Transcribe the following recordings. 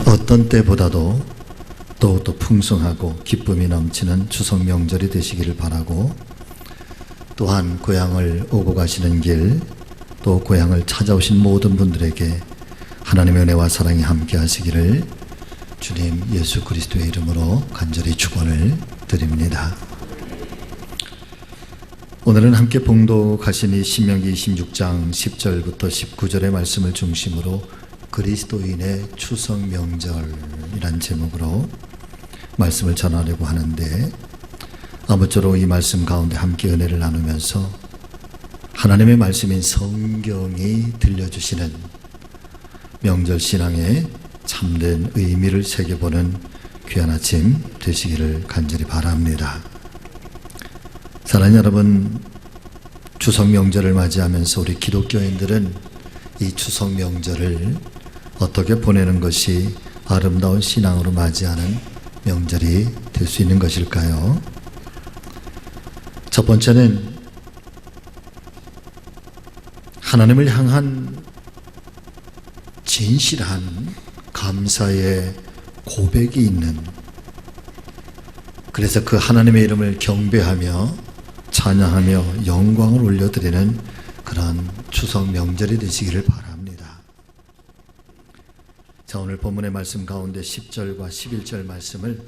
어떤 때보다도 더욱더 풍성하고 기쁨이 넘치는 추석 명절이 되시기를 바라고, 또한 고향을 오고 가시는 길, 또 고향을 찾아오신 모든 분들에게 하나님의 은혜와 사랑이 함께 하시기를 주님 예수 그리스도의 이름으로 간절히 축원을 드립니다. 오늘은 함께 봉독하신 이 신명기 26장 10절부터 19절의 말씀을 중심으로 그리스도인의 추석 명절이란 제목으로 말씀을 전하려고 하는데, 아무쪼록 이 말씀 가운데 함께 은혜를 나누면서 하나님의 말씀인 성경이 들려주시는 명절 신앙의 참된 의미를 새겨보는 귀한 아침 되시기를 간절히 바랍니다. 사랑하는 여러분, 추석 명절을 맞이하면서 우리 기독교인들은 이 추석 명절을 어떻게 보내는 것이 아름다운 신앙으로 맞이하는 명절이 될 수 있는 것일까요? 첫 번째는 하나님을 향한 진실한 감사의 고백이 있는, 그래서 그 하나님의 이름을 경배하며 찬양하며 영광을 올려드리는 그런 추석 명절이 되시기를 바랍니다. 자, 오늘 본문의 말씀 가운데 10절과 11절 말씀을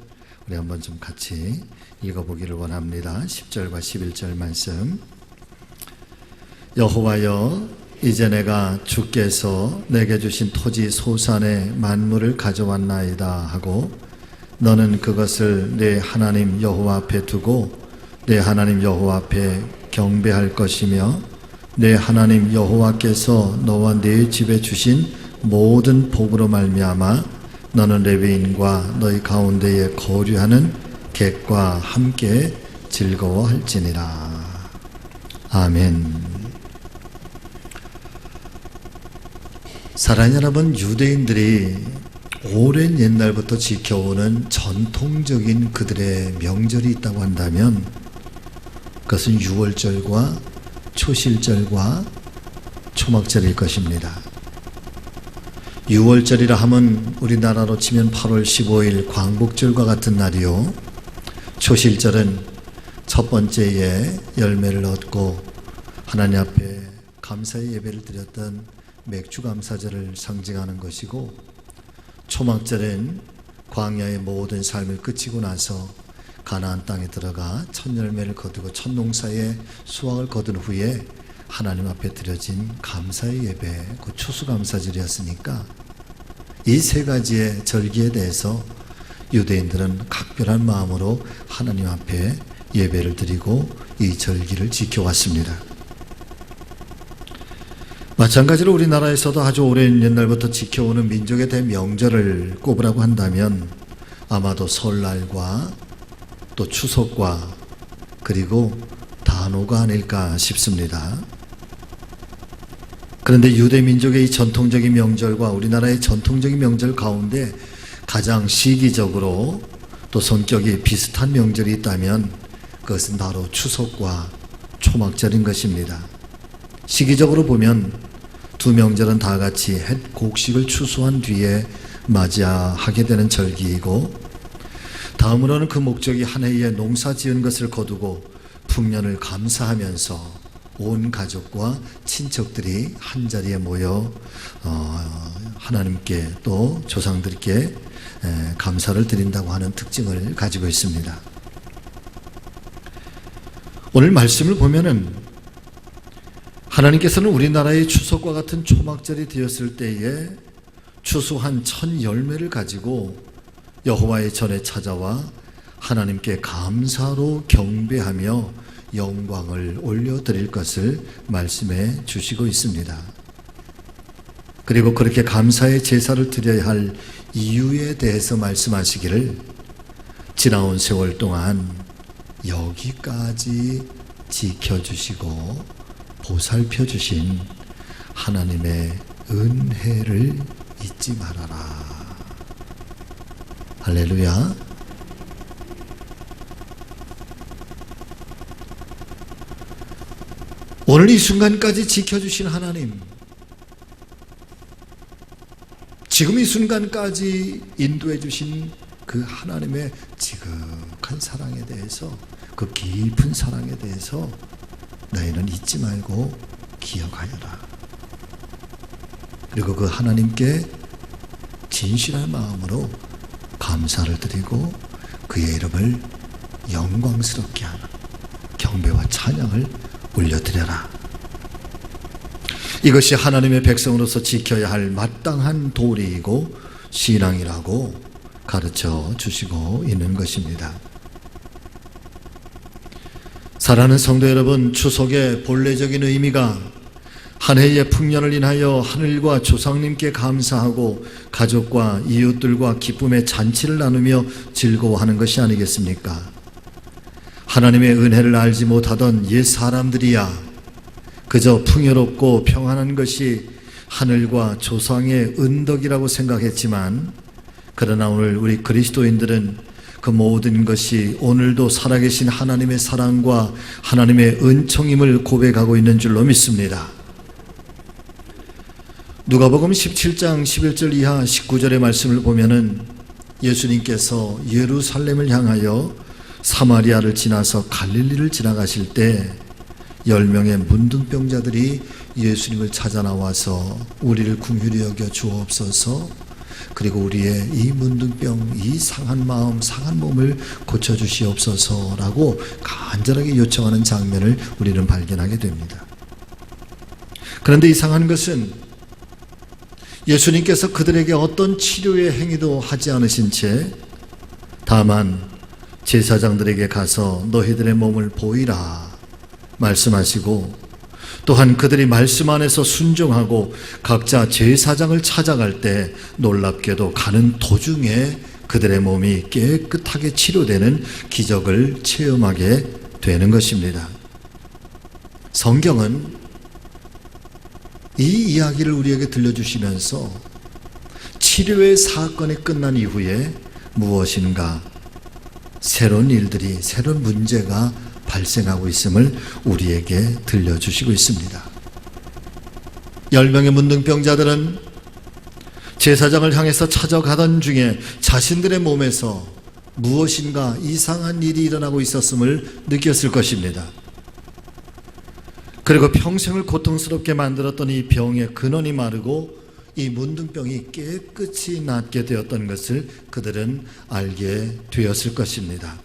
우리 한번 좀 같이 읽어보기를 원합니다. 10절과 11절 말씀. 여호와여, 이제 내가 주께서 내게 주신 토지 소산의 만물을 가져왔나이다 하고, 너는 그것을 내 하나님 여호와 앞에 두고 내 하나님 여호와 앞에 경배할 것이며, 내 하나님 여호와께서 너와 네 집에 주신 모든 복으로 말미암아 너는 레위인과 너희 가운데에 거류하는 객과 함께 즐거워할지니라. 아멘. 사랑하는 여러분, 유대인들이 오랜 옛날부터 지켜오는 전통적인 그들의 명절이 있다고 한다면 그것은 유월절과 초실절과 초막절일 것입니다. 유월절이라 하면 우리나라로 치면 8월 15일 광복절과 같은 날이요, 초실절은 첫 번째에 열매를 얻고 하나님 앞에 감사의 예배를 드렸던 맥주감사절을 상징하는 것이고, 초막절은 광야의 모든 삶을 끝이고 나서 가나안 땅에 들어가 첫 열매를 거두고 첫 농사의 수확을 거둔 후에 하나님 앞에 드려진 감사의 예배, 그 추수감사절이었으니까 이 세 가지의 절기에 대해서 유대인들은 각별한 마음으로 하나님 앞에 예배를 드리고 이 절기를 지켜왔습니다. 마찬가지로 우리나라에서도 아주 오랜 옛날부터 지켜오는 민족의 대명절을 꼽으라고 한다면 아마도 설날과 또 추석과 그리고 단오가 아닐까 싶습니다. 그런데 유대 민족의 이 전통적인 명절과 우리나라의 전통적인 명절 가운데 가장 시기적으로 또 성격이 비슷한 명절이 있다면 그것은 바로 추석과 초막절인 것입니다. 시기적으로 보면 두 명절은 다 같이 햇 곡식을 추수한 뒤에 맞이하게 되는 절기이고, 다음으로는 그 목적이 한 해에 농사 지은 것을 거두고 풍년을 감사하면서 온 가족과 친척들이 한자리에 모여 하나님께 또 조상들께 감사를 드린다고 하는 특징을 가지고 있습니다. 오늘 말씀을 보면은 하나님께서는 우리나라의 추석과 같은 초막절이 되었을 때에 추수한 첫 열매를 가지고 여호와의 전에 찾아와 하나님께 감사로 경배하며 영광을 올려드릴 것을 말씀해 주시고 있습니다. 그리고 그렇게 감사의 제사를 드려야 할 이유에 대해서 말씀하시기를, 지나온 세월 동안 여기까지 지켜주시고 보살펴 주신 하나님의 은혜를 잊지 말아라. 할렐루야. 오늘 이 순간까지 지켜주신 하나님, 지금 이 순간까지 인도해 주신 그 하나님의 지극한 사랑에 대해서, 그 깊은 사랑에 대해서 너희는 잊지 말고 기억하여라. 그리고 그 하나님께 진실한 마음으로 감사를 드리고 그의 이름을 영광스럽게 하는 경배와 찬양을 올려드려라. 이것이 하나님의 백성으로서 지켜야 할 마땅한 도리이고 신앙이라고 가르쳐 주시고 있는 것입니다. 사랑하는 성도 여러분, 추석의 본래적인 의미가 한 해의 풍년을 인하여 하늘과 조상님께 감사하고 가족과 이웃들과 기쁨의 잔치를 나누며 즐거워하는 것이 아니겠습니까? 하나님의 은혜를 알지 못하던 옛 사람들이야 그저 풍요롭고 평안한 것이 하늘과 조상의 은덕이라고 생각했지만, 그러나 오늘 우리 그리스도인들은 그 모든 것이 오늘도 살아계신 하나님의 사랑과 하나님의 은총임을 고백하고 있는 줄로 믿습니다. 누가복음 17장 11절 이하 19절의 말씀을 보면은 예수님께서 예루살렘을 향하여 사마리아를 지나서 갈릴리를 지나가실 때 10명의 문둥병자들이 예수님을 찾아 나와서 우리를 긍휼히 여겨 주옵소서, 그리고 우리의 이 문둥병, 이 상한 마음, 상한 몸을 고쳐주시옵소서라고 간절하게 요청하는 장면을 우리는 발견하게 됩니다. 그런데 이상한 것은 예수님께서 그들에게 어떤 치료의 행위도 하지 않으신 채 다만 제사장들에게 가서 너희들의 몸을 보이라 말씀하시고, 또한 그들이 말씀 안에서 순종하고 각자 제사장을 찾아갈 때 놀랍게도 가는 도중에 그들의 몸이 깨끗하게 치료되는 기적을 체험하게 되는 것입니다. 성경은 이 이야기를 우리에게 들려주시면서 치료의 사건이 끝난 이후에 무엇인가 새로운 일들이, 새로운 문제가 발생하고 있음을 우리에게 들려주시고 있습니다. 10명의 문둥병자들은 제사장을 향해서 찾아가던 중에 자신들의 몸에서 무엇인가 이상한 일이 일어나고 있었음을 느꼈을 것입니다. 그리고 평생을 고통스럽게 만들었던 이 병의 근원이 마르고 이 문둥병이 깨끗이 낫게 되었던 것을 그들은 알게 되었을 것입니다.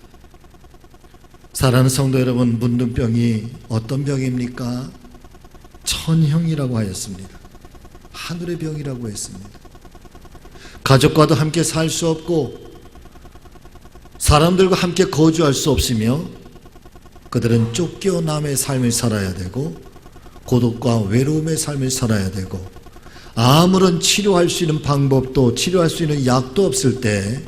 사랑하는 성도 여러분, 문둥병이 어떤 병입니까? 천형이라고 하였습니다. 하늘의 병이라고 했습니다. 가족과도 함께 살 수 없고 사람들과 함께 거주할 수 없으며 그들은 쫓겨남의 삶을 살아야 되고 고독과 외로움의 삶을 살아야 되고 아무런 치료할 수 있는 방법도, 치료할 수 있는 약도 없을 때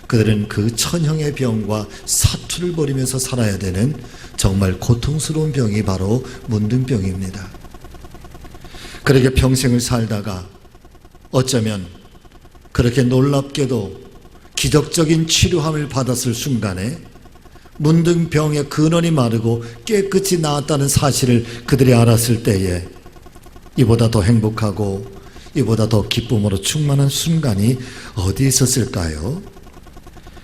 그들은 그 천형의 병과 사투를 벌이면서 살아야 되는 정말 고통스러운 병이 바로 문둥병입니다. 그렇게 평생을 살다가 어쩌면 그렇게 놀랍게도 기적적인 치료함을 받았을 순간에 문둥병의 근원이 마르고 깨끗이 나았다는 사실을 그들이 알았을 때에 이보다 더 행복하고 이보다 더 기쁨으로 충만한 순간이 어디 있었을까요?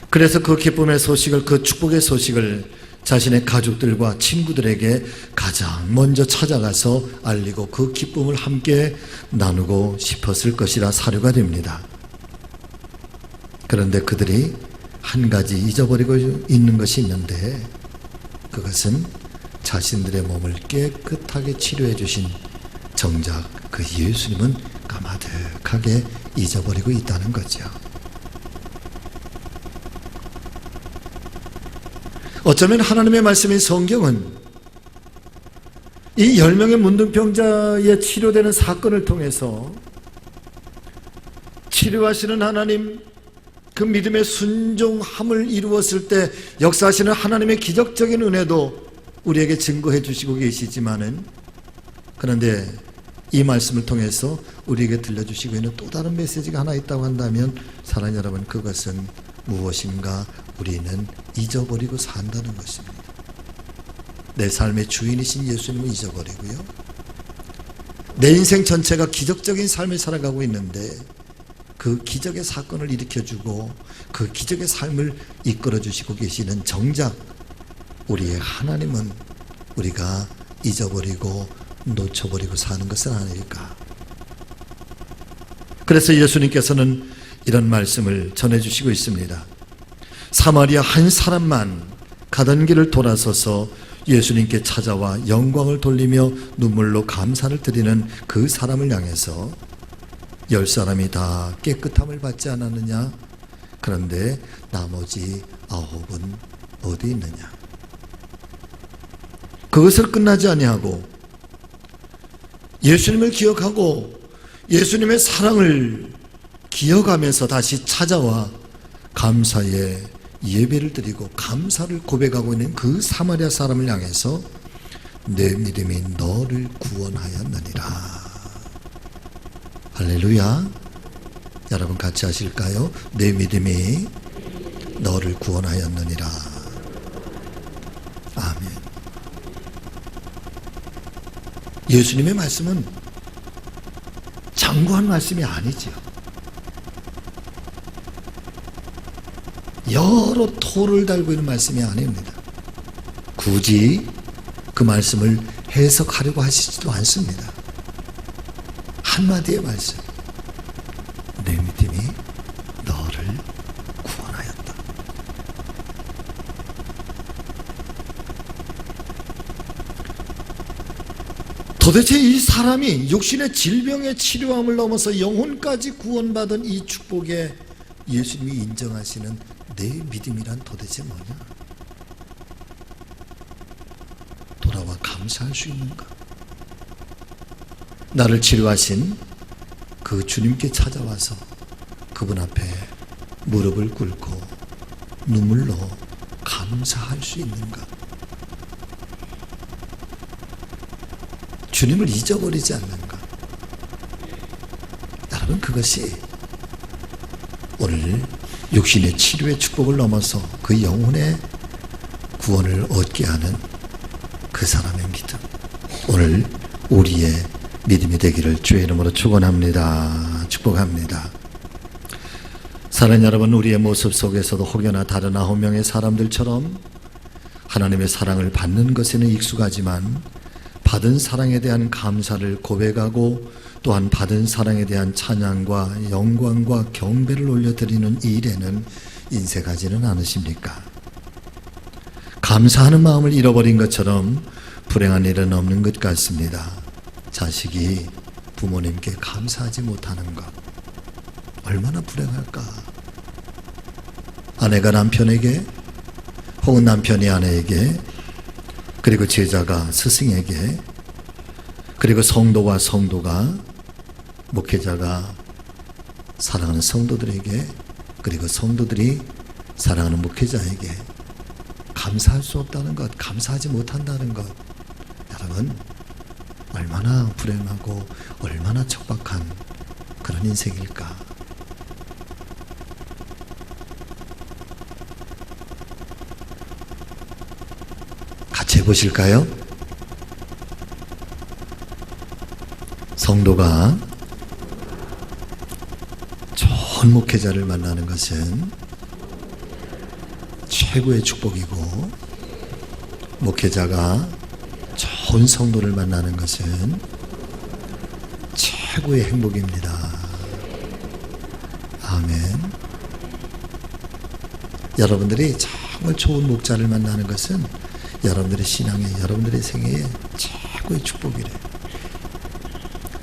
그래서 그 기쁨의 소식을, 그 축복의 소식을 자신의 가족들과 친구들에게 가장 먼저 찾아가서 알리고 그 기쁨을 함께 나누고 싶었을 것이라 사료가 됩니다. 그런데 그들이 한 가지 잊어버리고 있는 것이 있는데, 그것은 자신들의 몸을 깨끗하게 치료해 주신 정작 그 예수님은 까마득하게 잊어버리고 있다는 거죠. 어쩌면 하나님의 말씀인 성경은 이 10명의 문둥병자의 치료되는 사건을 통해서 치료하시는 하나님, 그 믿음의 순종함을 이루었을 때 역사하시는 하나님의 기적적인 은혜도 우리에게 증거해 주시고 계시지만은, 그런데 이 말씀을 통해서 우리에게 들려주시고 있는 또 다른 메시지가 하나 있다고 한다면, 사랑하는 여러분, 그것은 무엇인가 우리는 잊어버리고 산다는 것입니다. 내 삶의 주인이신 예수님을 잊어버리고요, 내 인생 전체가 기적적인 삶을 살아가고 있는데 그 기적의 사건을 일으켜주고 그 기적의 삶을 이끌어주시고 계시는 정작 우리의 하나님은 우리가 잊어버리고 놓쳐버리고 사는 것은 아닐까. 그래서 예수님께서는 이런 말씀을 전해주시고 있습니다. 사마리아 한 사람만 가던 길을 돌아서서 예수님께 찾아와 영광을 돌리며 눈물로 감사를 드리는 그 사람을 향해서 10사람이 다 깨끗함을 받지 않았느냐? 그런데 나머지 9은 어디 있느냐? 그것을 끝나지 아니하고 예수님을 기억하고 예수님의 사랑을 기억하면서 다시 찾아와 감사의 예배를 드리고 감사를 고백하고 있는 그 사마리아 사람을 향해서 내 믿음이 너를 구원하였느니라. 할렐루야. 여러분 같이 하실까요? 내 믿음이 너를 구원하였느니라. 아멘. 예수님의 말씀은 장구한 말씀이 아니지요. 여러 토를 달고 있는 말씀이 아닙니다. 굳이 그 말씀을 해석하려고 하시지도 않습니다. 한마디의 말씀. 내 믿음이 너를 구원하였다. 도대체 이 사람이 육신의 질병의 치료함을 넘어서 영혼까지 구원받은 이 축복에 예수님이 인정하시는 내 믿음이란 도대체 뭐냐? 돌아와 감사할 수 있는가? 나를 치료하신 그 주님께 찾아와서 그분 앞에 무릎을 꿇고 눈물로 감사할 수 있는가? 주님을 잊어버리지 않는가? 여러분, 그것이 오늘 육신의 치료의 축복을 넘어서 그 영혼의 구원을 얻게 하는 그 사람의 믿음, 오늘 우리의 믿음이 되기를 주의 이름으로 축원합니다. 축복합니다. 사랑하는 여러분, 우리의 모습 속에서도 혹여나 다른 9명의 사람들처럼 하나님의 사랑을 받는 것에는 익숙하지만 받은 사랑에 대한 감사를 고백하고 또한 받은 사랑에 대한 찬양과 영광과 경배를 올려드리는 이 일에는 인색하지는 않으십니까? 감사하는 마음을 잃어버린 것처럼 불행한 일은 없는 것 같습니다. 자식이 부모님께 감사하지 못하는 것, 얼마나 불행할까? 아내가 남편에게, 혹은 남편이 아내에게, 그리고 제자가 스승에게, 그리고 성도와 성도가, 목회자가 사랑하는 성도들에게, 그리고 성도들이 사랑하는 목회자에게 감사할 수 없다는 것, 감사하지 못한다는 것, 여러분 얼마나 불행하고 얼마나 척박한 그런 인생일까? 같이 해보실까요? 성도가 좋은 목회자를 만나는 것은 최고의 축복이고, 목회자가 좋은 성도를 만나는 것은 최고의 행복입니다. 아멘. 여러분들이 정말 좋은 목자를 만나는 것은 여러분들의 신앙에, 여러분들의 생애에 최고의 축복이래요.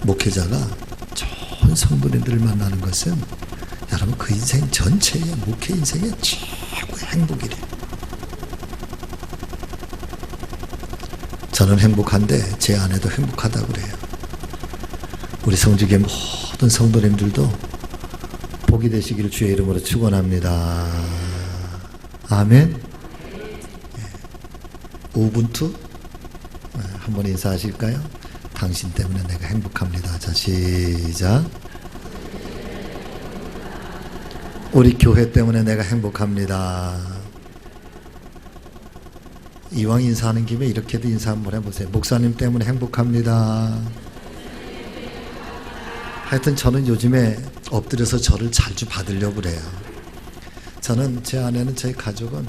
목회자가 좋은 성도님들을 만나는 것은 여러분 그 인생 전체의 목회 인생의 최고의 행복이래요. 저는 행복한데 제 아내도 행복하다고 그래요. 우리 성주교회 모든 성도님들도 복이 되시기를 주의 이름으로 축원합니다. 아멘. 우분투 한번 인사하실까요? 당신 때문에 내가 행복합니다. 자, 시작. 우리 교회 때문에 내가 행복합니다. 이왕 인사하는 김에 이렇게도 인사 한번 해보세요. 목사님 때문에 행복합니다. 하여튼 저는 요즘에 엎드려서 저를 자주 받으려고 그래요. 저는, 제 아내는, 저희 가족은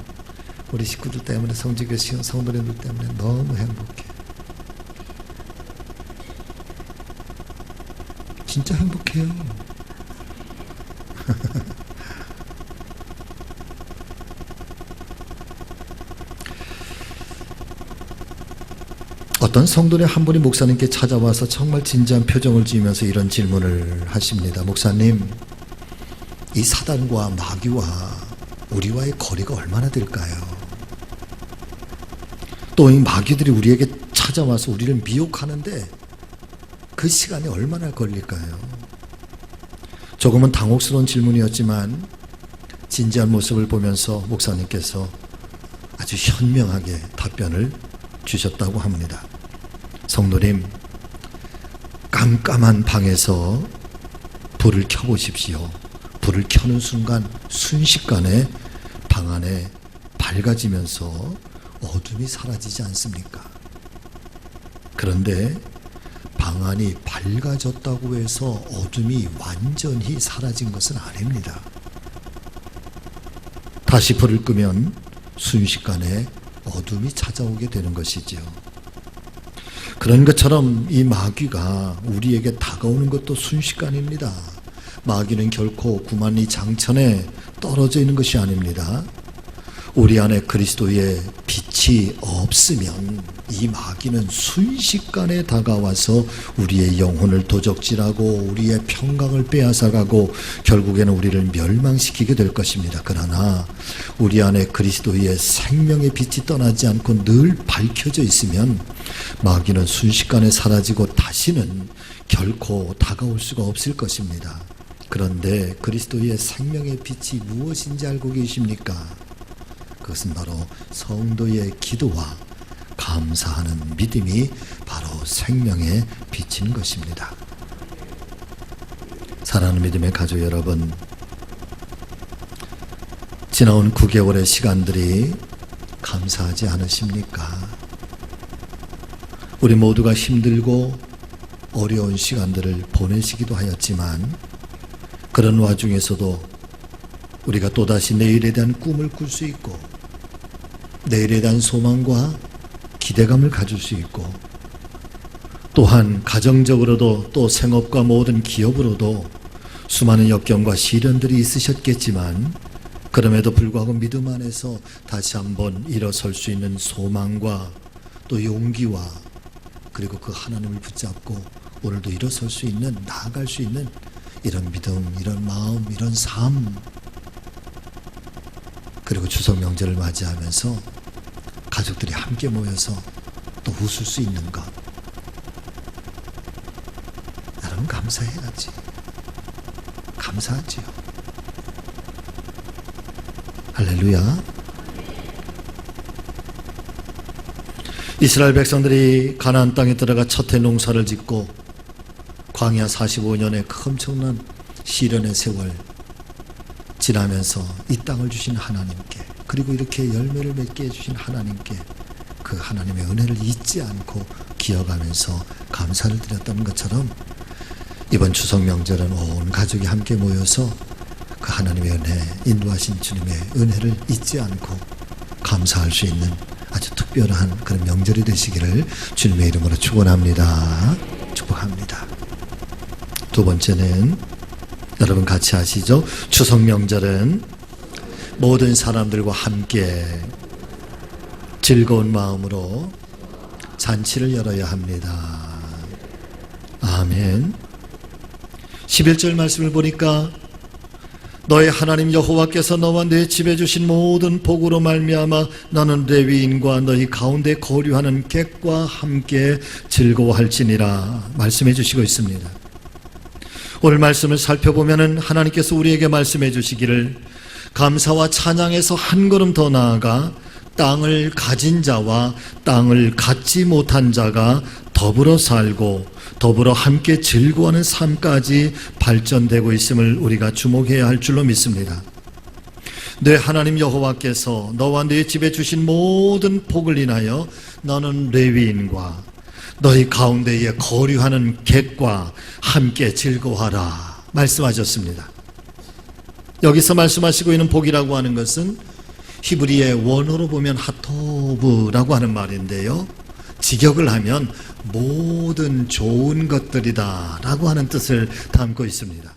우리 식구들 때문에, 성지교 성도님들 때문에 너무 행복해. 진짜 행복해요. 어떤 성도님 한 분이 목사님께 찾아와서 정말 진지한 표정을 지으면서 이런 질문을 하십니다. 목사님, 이 사단과 마귀와 우리와의 거리가 얼마나 될까요? 또 이 마귀들이 우리에게 찾아와서 우리를 미혹하는데 그 시간이 얼마나 걸릴까요? 조금은 당혹스러운 질문이었지만 진지한 모습을 보면서 목사님께서 아주 현명하게 답변을 주셨다고 합니다. 성도님, 깜깜한 방에서 불을 켜보십시오. 불을 켜는 순간 순식간에 방 안에 밝아지면서 어둠이 사라지지 않습니까? 그런데 방 안이 밝아졌다고 해서 어둠이 완전히 사라진 것은 아닙니다. 다시 불을 끄면 순식간에 어둠이 찾아오게 되는 것이지요. 그런 것처럼 이 마귀가 우리에게 다가오는 것도 순식간입니다. 마귀는 결코 구만리 장천에 떨어져 있는 것이 아닙니다. 우리 안에 그리스도의 빛이 없으면 이 마귀는 순식간에 다가와서 우리의 영혼을 도적질하고 우리의 평강을 빼앗아가고 결국에는 우리를 멸망시키게 될 것입니다. 그러나 우리 안에 그리스도의 생명의 빛이 떠나지 않고 늘 밝혀져 있으면 마귀는 순식간에 사라지고 다시는 결코 다가올 수가 없을 것입니다. 그런데 그리스도의 생명의 빛이 무엇인지 알고 계십니까? 그것은 바로 성도의 기도와 감사하는 믿음이 바로 생명의 빛인 것입니다. 사랑하는 믿음의 가족 여러분, 지나온 9개월의 시간들이 감사하지 않으십니까? 우리 모두가 힘들고 어려운 시간들을 보내시기도 하였지만 그런 와중에서도 우리가 또다시 내일에 대한 꿈을 꿀 수 있고 내일에 대한 소망과 기대감을 가질 수 있고 또한 가정적으로도 또 생업과 모든 기업으로도 수많은 역경과 시련들이 있으셨겠지만 그럼에도 불구하고 믿음 안에서 다시 한번 일어설 수 있는 소망과 또 용기와 그리고 그 하나님을 붙잡고 오늘도 일어설 수 있는, 나아갈 수 있는 이런 믿음, 이런 마음, 이런 삶, 그리고 추석 명절을 맞이하면서 가족들이 함께 모여서 또 웃을 수 있는 것, 여러분 감사해야지. 감사하지요. 할렐루야. 이스라엘 백성들이 가나안 땅에 들어가 첫 해 농사를 짓고 광야 45년의 엄청난 시련의 세월 지나면서 이 땅을 주신 하나님께, 그리고 이렇게 열매를 맺게 해주신 하나님께 그 하나님의 은혜를 잊지 않고 기억하면서 감사를 드렸다는 것처럼 이번 추석 명절은 온 가족이 함께 모여서 그 하나님의 은혜, 인도하신 주님의 은혜를 잊지 않고 감사할 수 있는 아주 특별한 그런 명절이 되시기를 주님의 이름으로 축원합니다. 축복합니다. 두 번째는 여러분 같이 아시죠? 추석 명절은 모든 사람들과 함께 즐거운 마음으로 잔치를 열어야 합니다. 아멘. 11절 말씀을 보니까 너의 하나님 여호와께서 너와 내 집에 주신 모든 복으로 말미암아 너는 레위인과 너희 가운데 거류하는 객과 함께 즐거워할지니라 말씀해 주시고 있습니다. 오늘 말씀을 살펴보면 하나님께서 우리에게 말씀해 주시기를 감사와 찬양에서 한 걸음 더 나아가 땅을 가진 자와 땅을 갖지 못한 자가 더불어 살고 더불어 함께 즐거워하는 삶까지 발전되고 있음을 우리가 주목해야 할 줄로 믿습니다. 내 하나님 여호와께서 너와 네 집에 주신 모든 복을 인하여 너는 레위인과 너희 가운데에 거류하는 객과 함께 즐거워하라. 말씀하셨습니다. 여기서 말씀하시고 있는 복이라고 하는 것은 히브리의 원어로 보면 하토브라고 하는 말인데요, 직역을 하면 모든 좋은 것들이다 라고 하는 뜻을 담고 있습니다.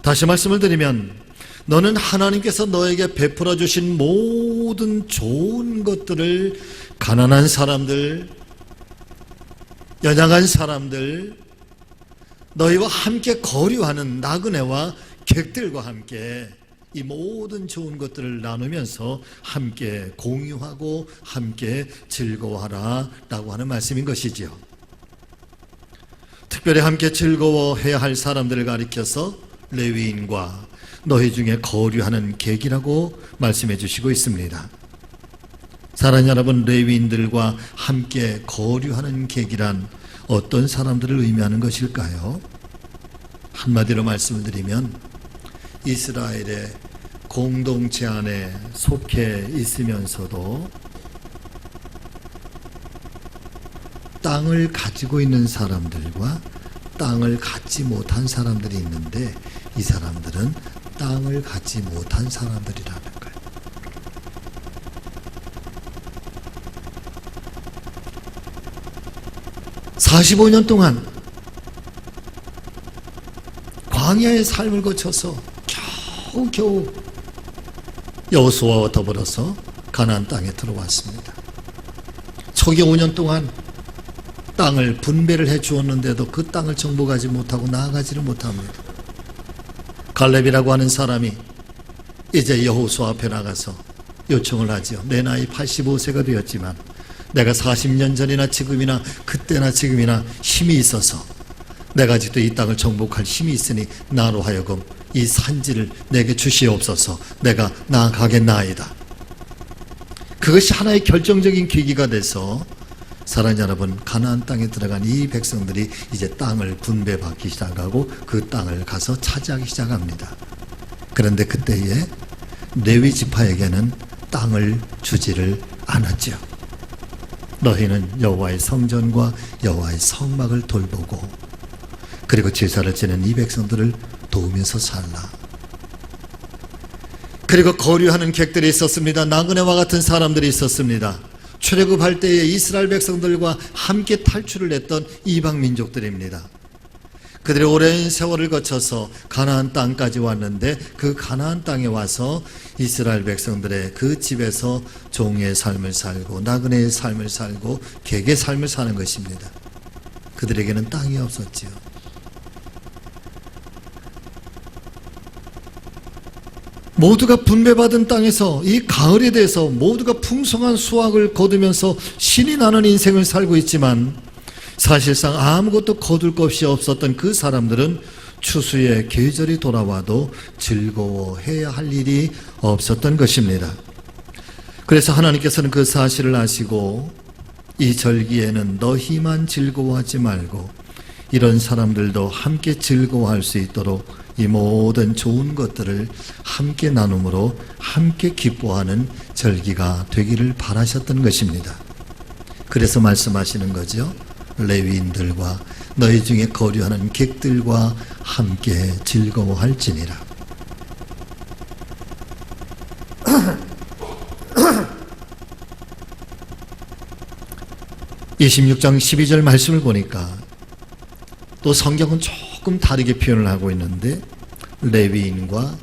다시 말씀을 드리면, 너는 하나님께서 너에게 베풀어 주신 모든 좋은 것들을 가난한 사람들, 연약한 사람들, 너희와 함께 거류하는 나그네와 객들과 함께 이 모든 좋은 것들을 나누면서 함께 공유하고 함께 즐거워하라 라고 하는 말씀인 것이지요. 특별히 함께 즐거워해야 할 사람들을 가리켜서 레위인과 너희 중에 거류하는 객이라고 말씀해 주시고 있습니다. 사랑하는 여러분, 레위인들과 함께 거류하는 객이란 어떤 사람들을 의미하는 것일까요? 한마디로 말씀을 드리면 이스라엘의 공동체 안에 속해 있으면서도 땅을 가지고 있는 사람들과 땅을 갖지 못한 사람들이 있는데, 이 사람들은 땅을 갖지 못한 사람들이라는 거예요. (45년) 동안 광야의 삶을 거쳐서 겨우 여호수아와 더불어서 가나안 땅에 들어왔습니다. 초기 5년 동안 땅을 분배를 해 주었는데도 그 땅을 정복하지 못하고 나아가지를 못합니다. 갈렙이라고 하는 사람이 이제 여호수아 앞에 나가서 요청을 하지요. 내 나이 85세가 되었지만 내가 40년 전이나 지금이나 그때나 지금이나 힘이 있어서 내가 아직도 이 땅을 정복할 힘이 있으니 나로 하여금 이 산지를 내게 주시옵소서. 내가 나아가겠나이다. 그것이 하나의 결정적인 계기가 돼서 사랑하는 여러분, 가나안 땅에 들어간 이 백성들이 이제 땅을 분배받기 시작하고 그 땅을 가서 차지하기 시작합니다. 그런데 그때에 레위 지파에게는 땅을 주지를 않았죠. 너희는 여호와의 성전과 여호와의 성막을 돌보고 그리고 제사를 지는 이 백성들을 도우면서 살라. 그리고 거류하는 객들이 있었습니다. 나그네와 같은 사람들이 있었습니다. 출애굽할 때에 이스라엘 백성들과 함께 탈출을 했던 이방 민족들입니다. 그들이 오랜 세월을 거쳐서 가나안 땅까지 왔는데, 그 가나안 땅에 와서 이스라엘 백성들의 그 집에서 종의 삶을 살고 나그네의 삶을 살고 객의 삶을 사는 것입니다. 그들에게는 땅이 없었지요. 모두가 분배받은 땅에서 이 가을에 대해서 모두가 풍성한 수확을 거두면서 신이 나는 인생을 살고 있지만, 사실상 아무것도 거둘 것이 없었던 그 사람들은 추수의 계절이 돌아와도 즐거워해야 할 일이 없었던 것입니다. 그래서 하나님께서는 그 사실을 아시고 이 절기에는 너희만 즐거워하지 말고 이런 사람들도 함께 즐거워할 수 있도록 이 모든 좋은 것들을 함께 나눔으로 함께 기뻐하는 절기가 되기를 바라셨던 것입니다. 그래서 말씀하시는 거죠. 레위인들과 너희 중에 거류하는 객들과 함께 즐거워할지니라. (26장 12절) 말씀을 보니까 또 성경은 조금 다르게 표현을 하고 있는데, 레위인과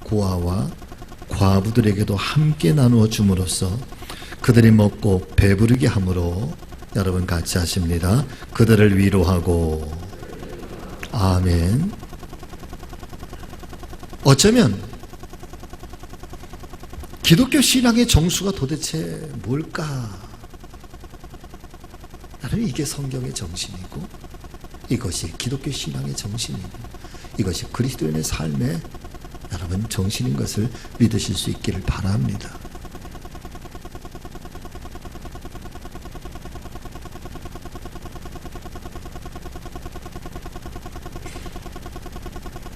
고아와 과부들에게도 함께 나누어 줌으로써 그들이 먹고 배부르게 함으로, 여러분 같이 하십니다. 그들을 위로하고. 아멘. 어쩌면 기독교 신앙의 정수가 도대체 뭘까? 나는 이게 성경의 정신이고, 이것이 기독교 신앙의 정신이고, 이것이 그리스도인의 삶의 여러분 정신인 것을 믿으실 수 있기를 바랍니다.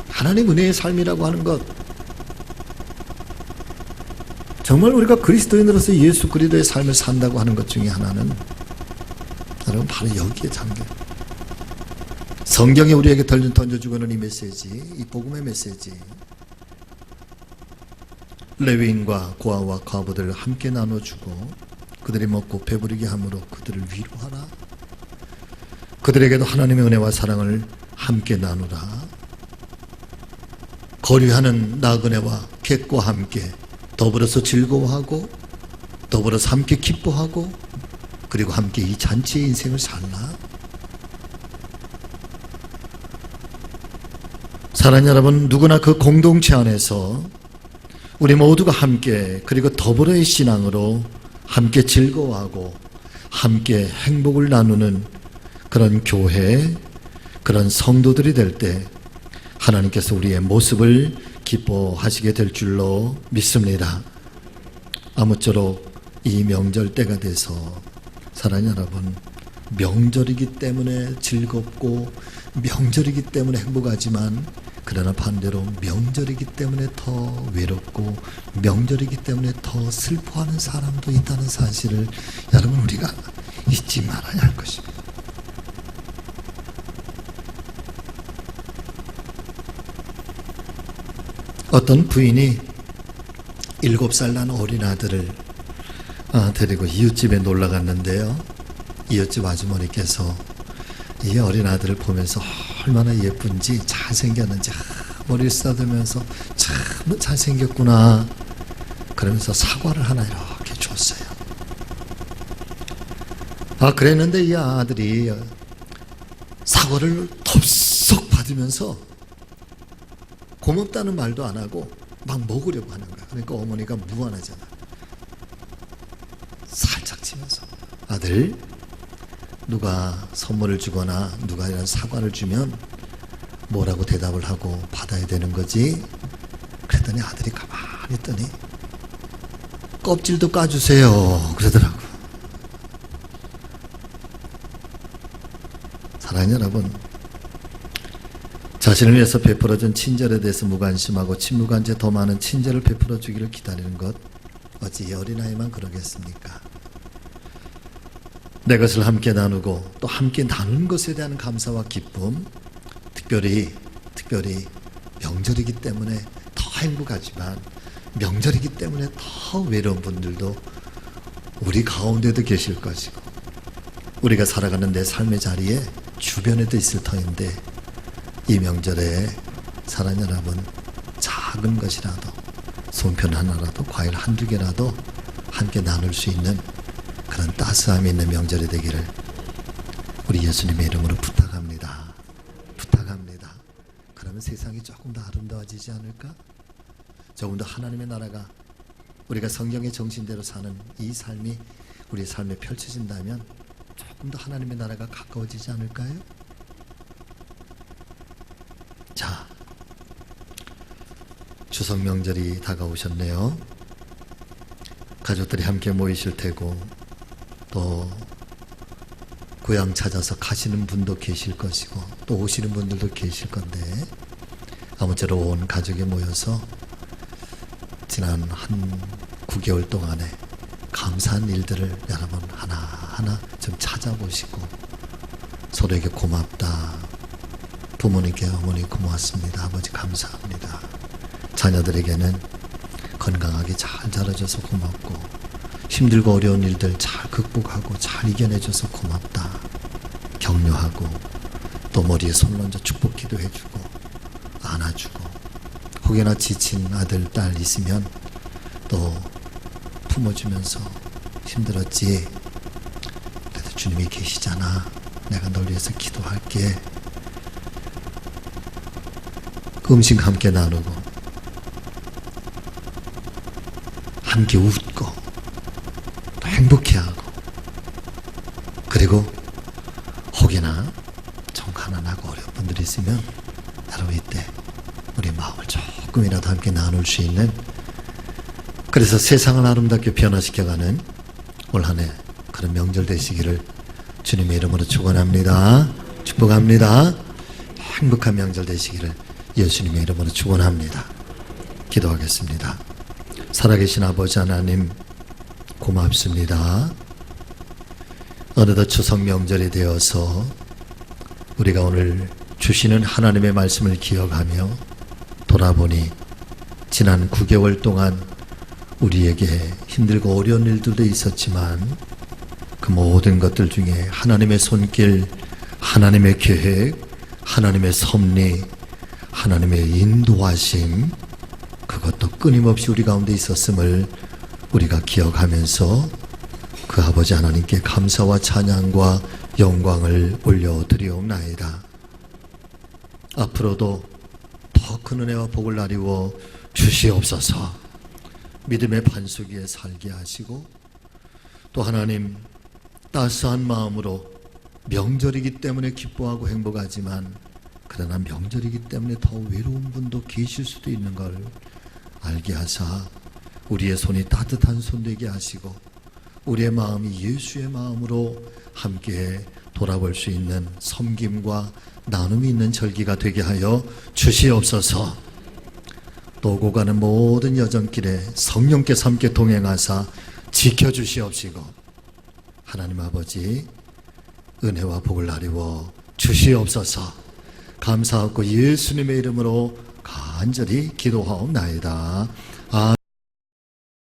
하나님 은혜의 삶이라고 하는 것, 정말 우리가 그리스도인으로서 예수 그리스도의 삶을 산다고 하는 것 중에 하나는 여러분 바로 여기에 잠겨 성경에 우리에게 던져주고 있는 이 메시지, 이 복음의 메시지, 레위인과 고아와 과부들을 함께 나눠주고 그들이 먹고 배부르게 함으로 그들을 위로하라. 그들에게도 하나님의 은혜와 사랑을 함께 나누라. 거류하는 나그네와 객과 함께 더불어서 즐거워하고 더불어서 함께 기뻐하고 그리고 함께 이 잔치의 인생을 살라. 사랑하는 여러분, 누구나 그 공동체 안에서 우리 모두가 함께 그리고 더불어의 신앙으로 함께 즐거워하고 함께 행복을 나누는 그런 교회, 그런 성도들이 될 때 하나님께서 우리의 모습을 기뻐하시게 될 줄로 믿습니다. 아무쪼록 이 명절 때가 돼서 사랑하는 여러분, 명절이기 때문에 즐겁고 명절이기 때문에 행복하지만 그러나 반대로 명절이기 때문에 더 외롭고 명절이기 때문에 더 슬퍼하는 사람도 있다는 사실을 여러분 우리가 잊지 말아야 할 것입니다. 어떤 부인이 7살 난 어린 아들을 데리고 이웃집에 놀러 갔는데요. 이웃집 아주머니께서 이 어린 아들을 보면서 얼마나 예쁜지 잘생겼는지 머리를 쓰다듬으면서 참 잘생겼구나 그러면서 사과를 하나 이렇게 줬어요. 그랬는데 이 아들이 사과를 덥석 받으면서 고맙다는 말도 안 하고 막 먹으려고 하는 거야. 그러니까 어머니가 무안하잖아. 살짝 치면서 아들, 누가 선물을 주거나 누가 이런 사과를 주면 뭐라고 대답을 하고 받아야 되는 거지? 그랬더니 아들이 가만히 있더니 껍질도 까주세요 그러더라고. 사랑하는 여러분, 자신을 위해서 베풀어준 친절에 대해서 무관심하고 침묵한 채 더 많은 친절을 베풀어 주기를 기다리는 것, 어찌 이 어린아이만 그러겠습니까? 내 것을 함께 나누고 또 함께 나누는 것에 대한 감사와 기쁨, 특별히 명절이기 때문에 더 행복하지만 명절이기 때문에 더 외로운 분들도 우리 가운데도 계실 것이고 우리가 살아가는 내 삶의 자리에 주변에도 있을 터인데 이 명절에 사랑하는 여러분, 작은 것이라도 손편 하나라도 과일 한두 개라도 함께 나눌 수 있는 그런 따스함이 있는 명절이 되기를 우리 예수님의 이름으로 부탁합니다. 그러면 세상이 조금 더 아름다워지지 않을까? 조금 더 하나님의 나라가 우리가 성경의 정신대로 사는 이 삶이 우리 삶에 펼쳐진다면 조금 더 하나님의 나라가 가까워지지 않을까요? 자, 추석 명절이 다가오셨네요. 가족들이 함께 모이실 테고 또 고향 찾아서 가시는 분도 계실 것이고 또 오시는 분들도 계실 건데 아무쪼록 온 가족이 모여서 지난 한 9개월 동안에 감사한 일들을 여러분 하나하나 좀 찾아보시고 서로에게 고맙다, 부모님께 어머니 고맙습니다, 아버지 감사합니다, 자녀들에게는 건강하게 잘 자라줘서 고맙고 힘들고 어려운 일들 잘 극복하고 잘 이겨내줘서 고맙다 격려하고 또 머리에 손 얹어 축복 기도해주고 안아주고 혹여나 지친 아들, 딸 있으면 또 품어주면서 힘들었지? 그래도 주님이 계시잖아. 내가 널 위해서 기도할게. 음식 함께 나누고 함께 웃고 또 행복해하고 그리고 혹여나 정 가난하고 어려운 분들이 있으면 여러분 이때 우리 마음을 조금이라도 함께 나눌 수 있는 그래서 세상을 아름답게 변화시켜가는 올 한 해 그런 명절 되시기를 주님의 이름으로 축원합니다. 축복합니다. 행복한 명절 되시기를 예수님의 이름으로 축원합니다. 기도하겠습니다. 살아계신 아버지 하나님 고맙습니다. 어느덧 추석 명절이 되어서 우리가 오늘 주시는 하나님의 말씀을 기억하며 돌아보니 지난 9개월 동안 우리에게 힘들고 어려운 일들도 있었지만 그 모든 것들 중에 하나님의 손길, 하나님의 계획, 하나님의 섭리, 하나님의 인도하심, 그것도 끊임없이 우리 가운데 있었음을 우리가 기억하면서 그 아버지 하나님께 감사와 찬양과 영광을 올려드리옵나이다. 앞으로도 더 큰 은혜와 복을 나리워 주시옵소서. 믿음의 반석 위에 살게 하시고 또 하나님 따스한 마음으로 명절이기 때문에 기뻐하고 행복하지만 그러나 명절이기 때문에 더 외로운 분도 계실 수도 있는 걸 알게 하사 우리의 손이 따뜻한 손 되게 하시고 우리의 마음이 예수의 마음으로 함께 돌아볼 수 있는 섬김과 나눔이 있는 절기가 되게 하여 주시옵소서. 또 오고 가는 모든 여정길에 성령께서 함께 동행하사 지켜주시옵시고 하나님 아버지 은혜와 복을 나리워 주시옵소서. 감사하고 예수님의 이름으로 간절히 기도하옵나이다. 아멘.